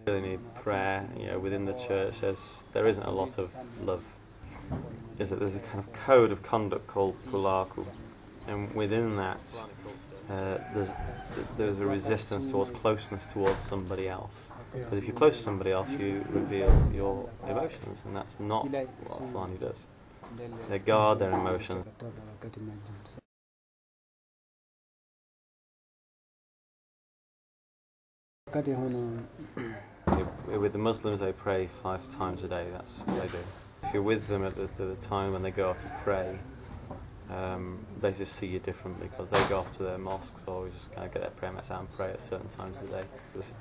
Really need prayer, within the church. There isn't a lot of love. There's a kind of code of conduct called pulaku, and within that, there's a resistance towards closeness towards somebody else. Because if you're close to somebody else, you reveal your emotions, and that's not what Fulani does. They guard their emotions. With the Muslims, they pray 5 times a day. That's what they do. If you're with them at the time when they go off to pray, they just see you differently because they go off to their mosques or we just kind of get their prayer mats out and pray at certain times of the day.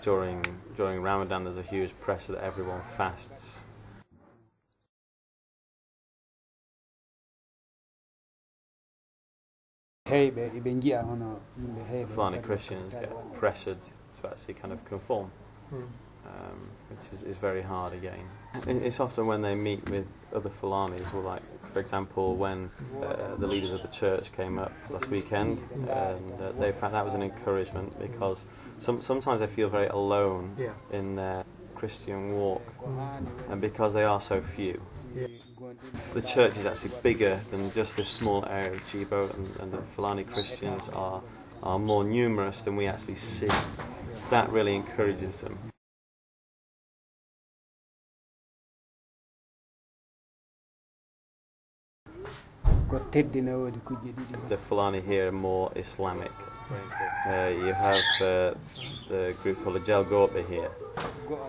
During Ramadan, there's a huge pressure that everyone fasts. Fulani Christians get pressured to actually kind of conform, which is very hard again. It's often when they meet with other Fulanis, or like, for example, when the leaders of the church came up last weekend, and they found that was an encouragement because sometimes they feel very alone in their Christian walk, and because they are so few. The church is actually bigger than just this small area of Djibo, and the Fulani Christians are more numerous than we actually see. So that really encourages them. The Fulani here are more Islamic. You have the group called the Djibo here,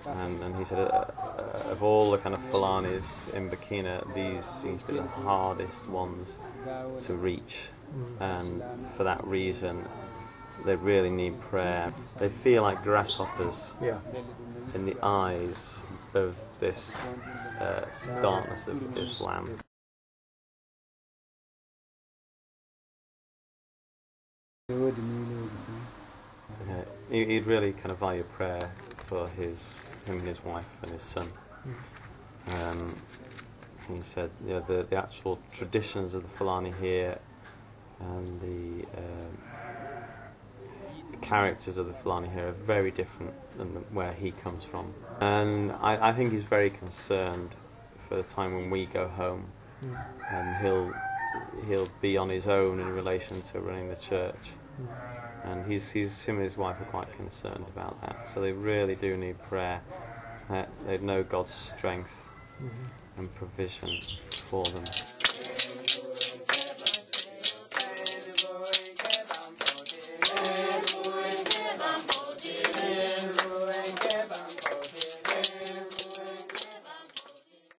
and he said of all the kind of Fulanis in Burkina, these seem to be the hardest ones to reach, and for that reason they really need prayer. They feel like grasshoppers in the eyes of this darkness of Islam. He'd really kind of value prayer for him and his wife and his son. He said, the actual traditions of the Fulani here and the characters of the Fulani here are very different than where he comes from. And I think he's very concerned for the time when we go home, and he'll be on his own in relation to running the church. And him and his wife are quite concerned about that. So they really do need prayer. They know God's strength and provision for them.